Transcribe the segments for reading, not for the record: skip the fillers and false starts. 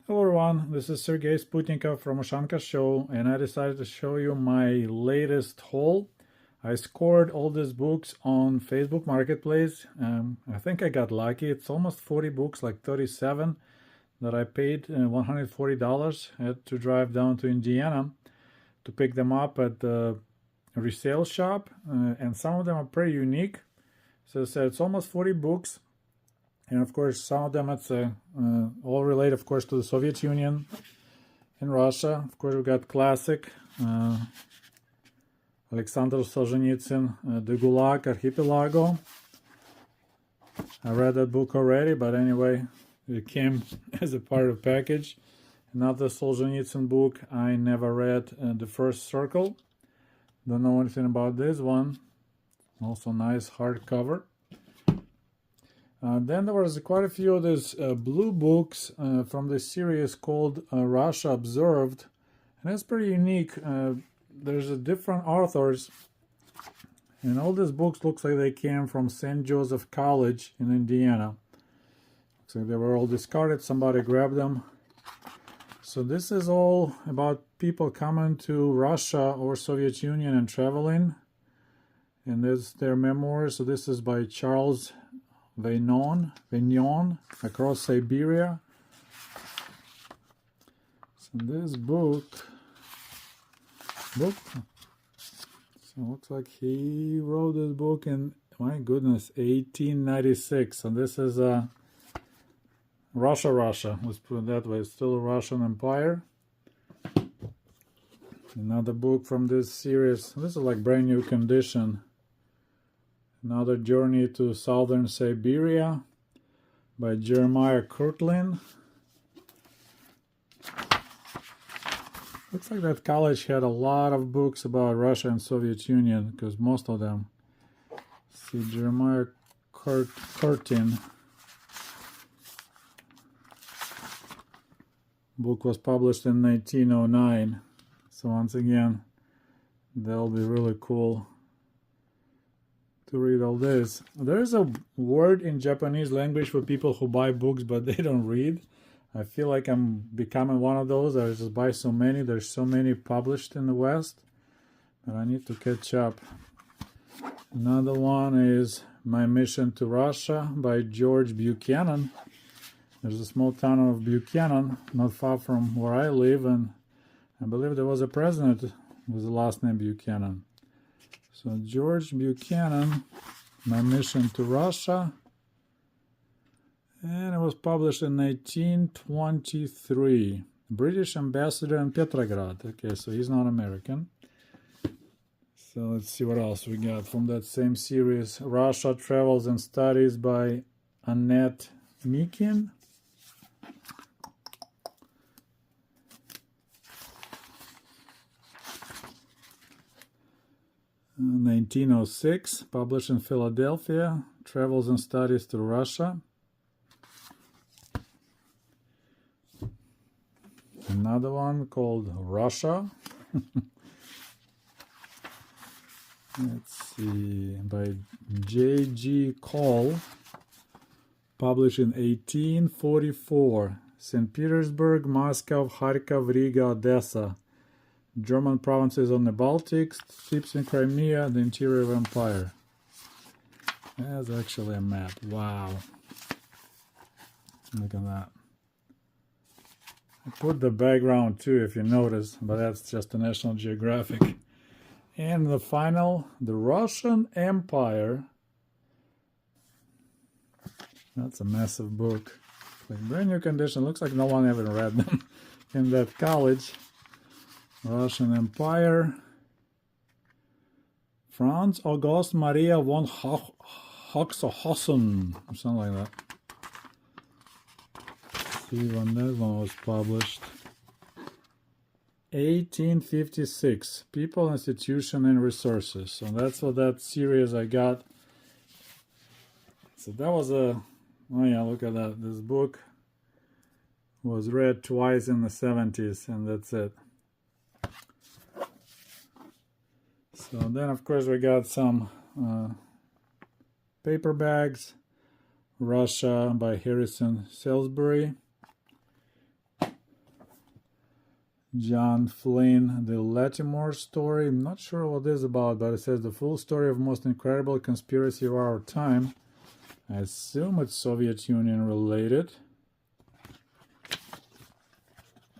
Hello everyone, this is Sergey Sputnikov from Ushanka Show, and I decided to show you my latest haul. I scored all these books on Facebook Marketplace. I think I got lucky. It's almost 40 books, like 37, that I paid $140. I had to drive down to Indiana to pick them up at the resale shop, and some of them are pretty unique. So it's almost 40 books. And of course, some of them it's all related, of course, to the Soviet Union and Russia. Of course, we got classic Alexander Solzhenitsyn, The Gulag Archipelago. I read that book already, but anyway, it came as a part of the package. Another Solzhenitsyn book I never read, The First Circle. Don't know anything about this one. Also nice hardcover. Then there was quite a few of these blue books from the series called Russia Observed, and it's pretty unique. There's different authors, and all these books looks like they came from St. Joseph College in Indiana. Looks like they were all discarded, somebody grabbed them. So this is all about people coming to Russia or Soviet Union and traveling, and this is their memoirs. So this is by Charles Vignon, Across Siberia. So this book, so looks like he wrote this book in, my goodness, 1896. So this is Russia, let's put it that way. It's still a Russian Empire. Another book from this series. This is like brand new condition. Another Journey to Southern Siberia by Jeremiah Kirtland. Looks like that college had a lot of books about Russia and Soviet Union, because most of them. See, Jeremiah Kirtland. Book was published in 1909. So once again, that'll be really cool to read all this. There is a word in Japanese language for people who buy books but they don't read. I feel like I'm becoming one of those. I just buy so many. There's so many published in the West, but I need to catch up. Another one is My Mission to Russia by George Buchanan. There's a small town of Buchanan, not far from where I live, and I believe there was a president with the last name Buchanan. So George Buchanan, My Mission to Russia, and it was published in 1923. British ambassador in Petrograd. Okay, so he's not American. So let's see what else we got from that same series. Russia Travels and Studies by Annette Meekin. 1906, published in Philadelphia, Travels and Studies to Russia. Another one called Russia. Let's see, by J.G. Cole, published in 1844. St. Petersburg, Moscow, Kharkov, Riga, Odessa. German provinces on the Baltic, steppes in Crimea, the interior of empire. That's actually a map. Wow. Look at that. I put the background too, if you notice, but that's just a National Geographic. And the final, the Russian Empire. That's a massive book. Like brand new condition. Looks like no one ever read them in that college. Russian Empire. Franz August Maria von Hoxhosen, or something like that. Let's see when that one was published. 1856. People, Institution, and Resources. So that's what that series I got. So that was a, oh yeah, look at that. This book was read twice in the 70s, and that's it. So then, of course, we got some paper bags. Russia by Harrison Salisbury. John Flynn, the Latimore story. I'm not sure what this is about, but it says the full story of most incredible conspiracy of our time. I assume it's Soviet Union related.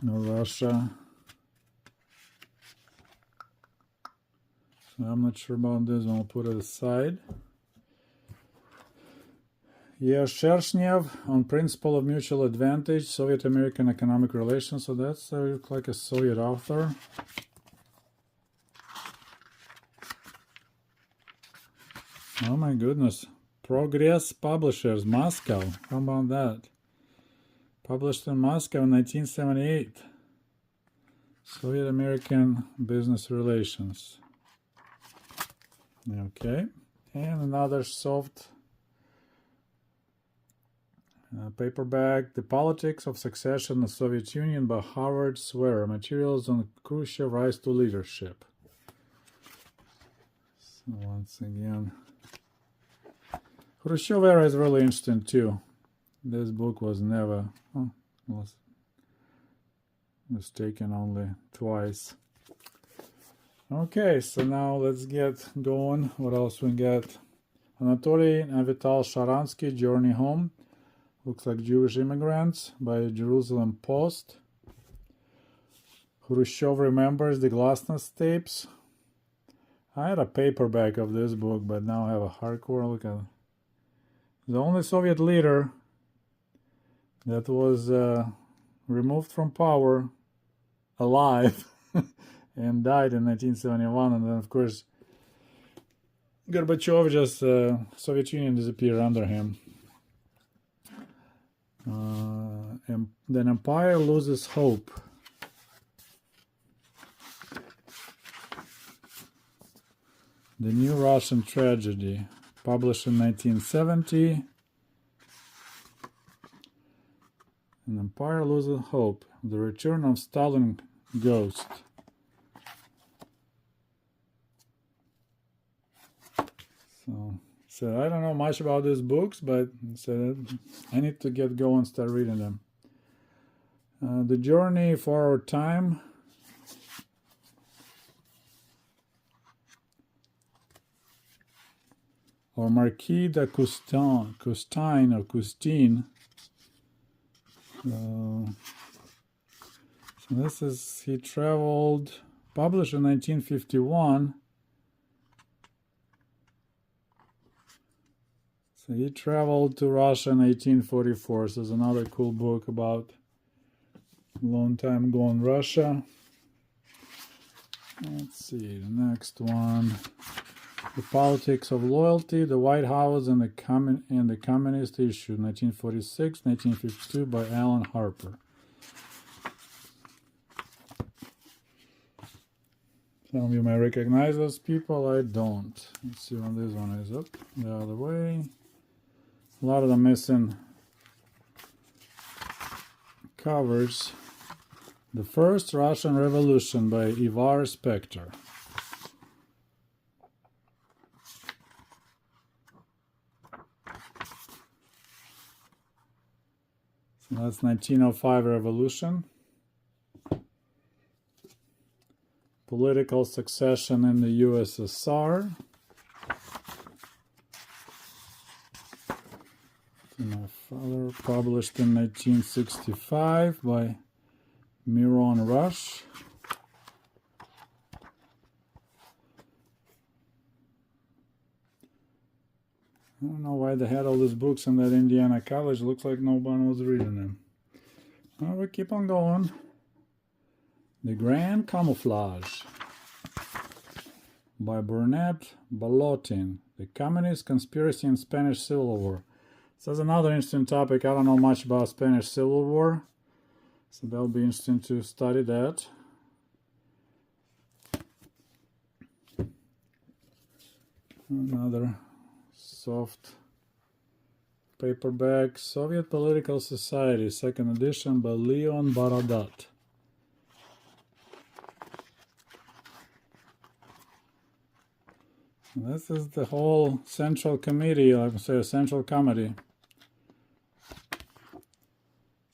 No, Russia. So I'm not sure about this one. I'll put it aside. Shershnev on Principle of Mutual Advantage, Soviet-American Economic Relations. So that's like a Soviet author. Oh my goodness. Progress Publishers, Moscow. How about that? Published in Moscow in 1978. Soviet-American Business Relations. Okay. And another soft paperback, The Politics of Succession in the Soviet Union by Howard Swearer. Materials on Khrushchev Rise to Leadership. So once again, Khrushchev era is really interesting too. This book was never, was taken only twice. Okay, so now let's get going. What else we got? Anatoly and Vital Sharansky, Journey Home. Looks like Jewish Immigrants by Jerusalem Post. Khrushchev Remembers, the Glasnost Tapes. I had a paperback of this book, but now I have a hardcore. Look at it. The only Soviet leader that was removed from power alive and died in 1971. And then, of course, Gorbachev just, Soviet Union disappeared under him. And then Empire Loses Hope. The New Russian Tragedy, published in 1970. And Empire Loses Hope, The Return of Stalin Ghost. So I don't know much about these books, but I need to get going and start reading them. The Journey for Our Time. Or Marquis de Custine. So this is, he traveled, published in 1951. So he traveled to Russia in 1844. So there's another cool book about a long time ago in Russia. Let's see, the next one. The Politics of Loyalty, the White House and the Communist Issue, 1946, 1952 by Alan Harper. Some of you may recognize those people, I don't. Let's see when this one is up the other way. A lot of them missing covers. The First Russian Revolution by Ivar Spector. So that's 1905 Revolution. Political Succession in the USSR. My Father, published in 1965 by Miron Rush. I don't know why they had all these books in that Indiana college. Looks like no one was reading them. Well, we keep on going. The Grand Camouflage by Burnett Balotin. The Communist Conspiracy in Spanish Civil War. So that's another interesting topic. I don't know much about Spanish Civil War, so that'll be interesting to study that. Another soft paperback, Soviet Political Society, 2nd edition by Leon Baradat. This is the whole Central Committee, I would say a Central Committee.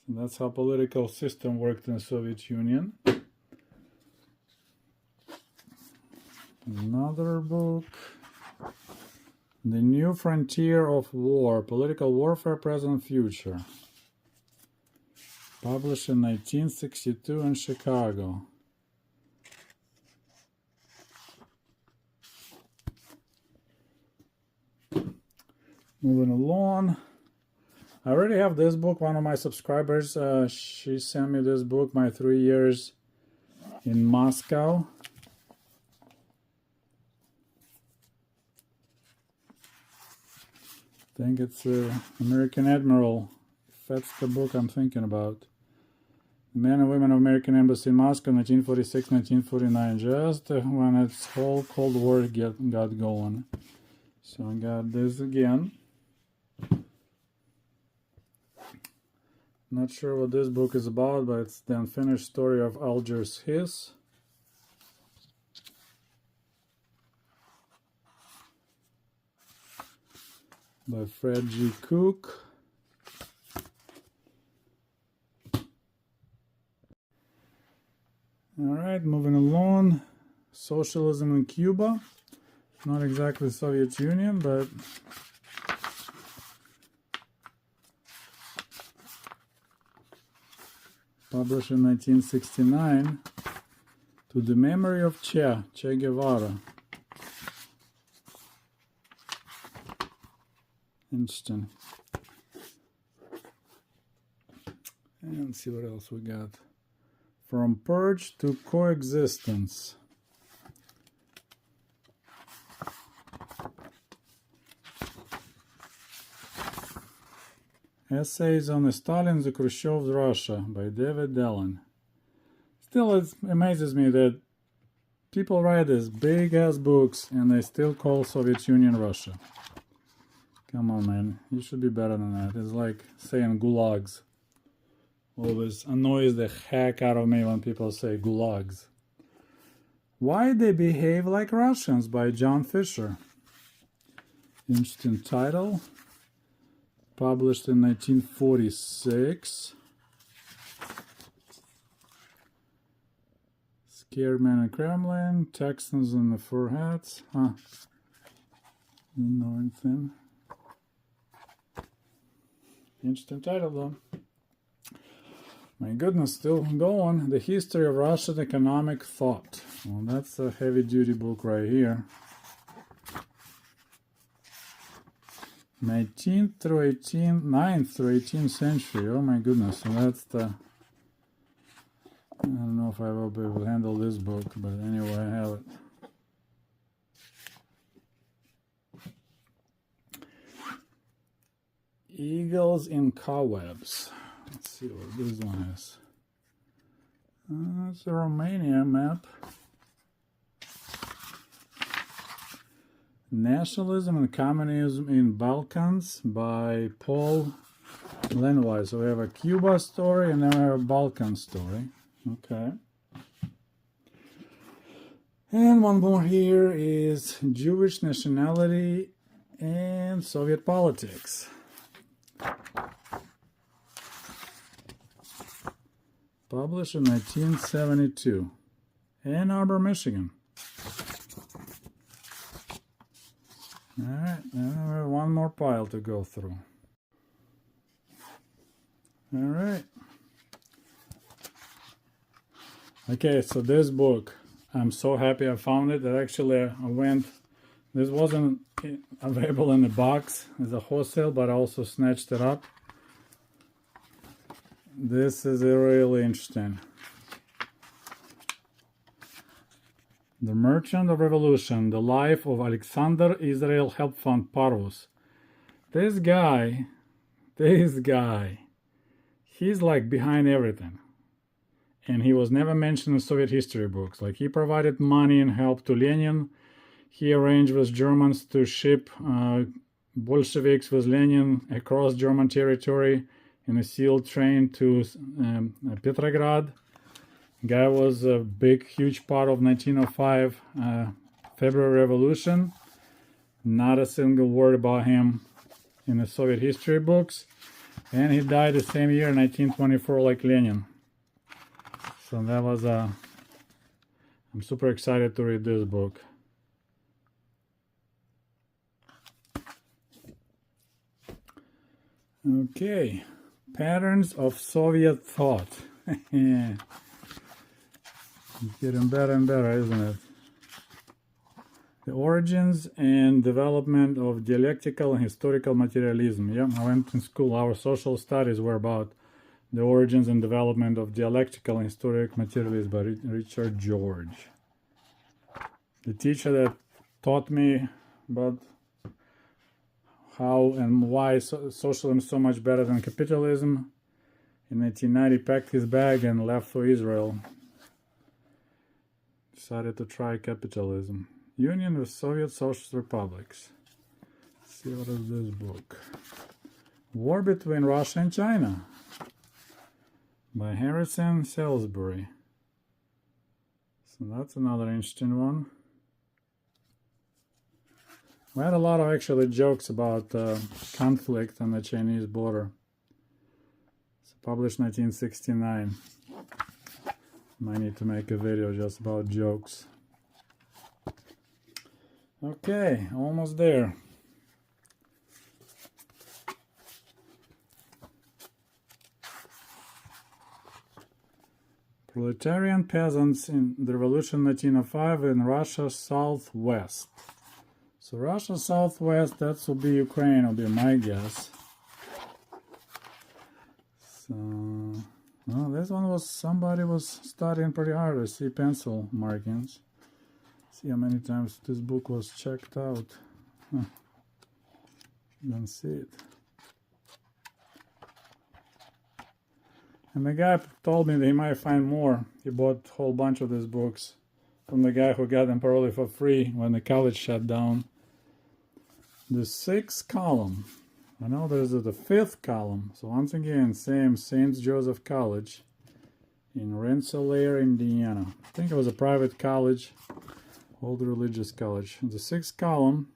So that's how political system worked in the Soviet Union. another book. The New Frontier of War, Political Warfare, Present Future. Published in 1962 in Chicago. Moving along. I already have this book. One of my subscribers, she sent me this book, My 3 Years in Moscow. I think it's American Admiral. That's the book I'm thinking about. Men and Women of American Embassy in Moscow, 1946-1949. Just when its whole Cold War got going. So I got this again. Not sure what this book is about, but it's the unfinished story of Algiers Hiss. By Fred G. Cook. Alright, moving along. Socialism in Cuba. Not exactly Soviet Union, but published in 1969. To the Memory of Che Guevara. Interesting. And let's see what else we got. From Purge to Coexistence. Essays on the Stalin's and Khrushchev's Russia by David Dallin. Still, it amazes me that people write these big-ass books and they still call Soviet Union Russia. Come on, man. You should be better than that. It's like saying gulags. Always annoys the heck out of me when people say gulags. Why They Behave Like Russians by John Fisher. Interesting title. Published in 1946. Scared Man in Kremlin. Texans in the fur hats. Huh. Didn't know anything. Interesting title though. My goodness, still going. The History of Russian Economic Thought. Well, that's a heavy-duty book right here. 9th through 18th century. Oh my goodness. So that's the... I don't know if I will be able to handle this book, but anyway, I have it. Eagles in Cobwebs. Let's see what this one is. It's a Romania map. Nationalism and Communism in Balkans by Paul Lenwise. So we have a Cuba story and then we have a Balkan story. Okay. And one more here is Jewish nationality and Soviet politics. Published in 1972. Ann Arbor, Michigan. Alright, now we have one more pile to go through. Alright. Okay, so this book, I'm so happy I found it. That actually I went, this wasn't available in the box as a wholesale, but I also snatched it up. This is really interesting. The Merchant of Revolution, the life of Alexander Israel Help Fund Parvus. This guy, he's like behind everything. And he was never mentioned in Soviet history books. Like he provided money and help to Lenin. He arranged with Germans to ship Bolsheviks with Lenin across German territory in a sealed train to Petrograd. Guy was a big, huge part of 1905 February Revolution. Not a single word about him in the Soviet history books. And he died the same year, 1924, like Lenin. So that was I'm super excited to read this book. Okay, patterns of Soviet thought. It's getting better and better, isn't it? The origins and development of dialectical and historical materialism. Yeah, I went in school. Our social studies were about the origins and development of dialectical and historical materialism by Richard George. The teacher that taught me about how and why socialism is so much better than capitalism, in 1990 packed his bag and left for Israel. Decided to try capitalism. Union with Soviet Socialist Republics. Let's see, what is this book? War Between Russia and China by Harrison Salisbury. So that's another interesting one. We had a lot of actually jokes about conflict on the Chinese border. It's published 1969. Might need to make a video just about jokes. Okay, almost there. Proletarian peasants in the Revolution 1905 in Russia Southwest. So Russia Southwest, that will be Ukraine, will be my guess. So, well, this one was, somebody was studying pretty hard. I see pencil markings. See how many times this book was checked out. Huh. Don't see it. And the guy told me that he might find more. He bought a whole bunch of these books from the guy who got them probably for free when the college shut down. The sixth column. I know there's the fifth column. So once again, same St. Joseph College in Rensselaer, Indiana. I think it was a private college, old religious college. The sixth column.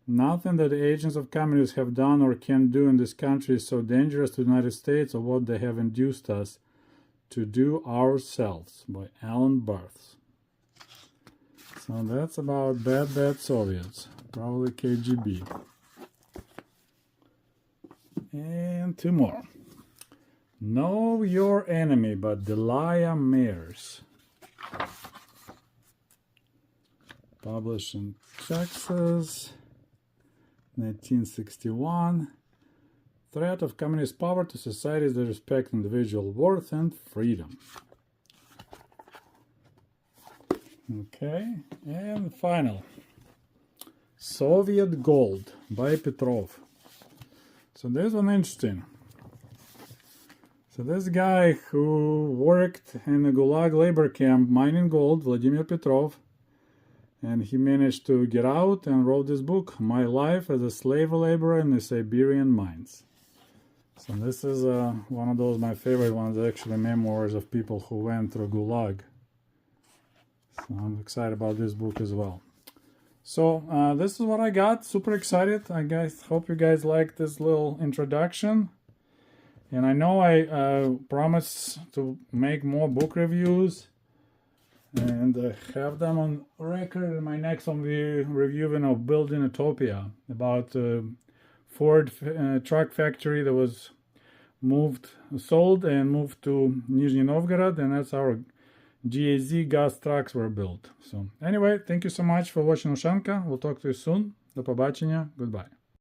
Nothing that the agents of communists have done or can do in this country is so dangerous to the United States or what they have induced us to do ourselves, by Alan Barth. So that's about bad Soviets, probably KGB. And two more. Know Your Enemy by Delia Mayers. Published in Texas, 1961. Threat of communist power to societies that respect individual worth and freedom. Okay, and final. Soviet Gold by Petrov. So this one interesting. So this guy who worked in a Gulag labor camp mining gold, Vladimir Petrov, and he managed to get out and wrote this book, My Life as a Slave Laborer in the Siberian Mines. So this is one of those, my favorite ones, actually memoirs of people who went through Gulag. So I'm excited about this book as well. So this is what I got. Super excited. I guys hope you guys liked this little introduction. And I know I promised to make more book reviews and have them on record. In my next one, we're reviewing of Building Utopia, about Ford truck factory that was sold and moved to Nizhny Novgorod, and that's how GAZ gas trucks were built. So anyway, thank you so much for watching Ushanka. We'll talk to you soon. До побачення. Goodbye.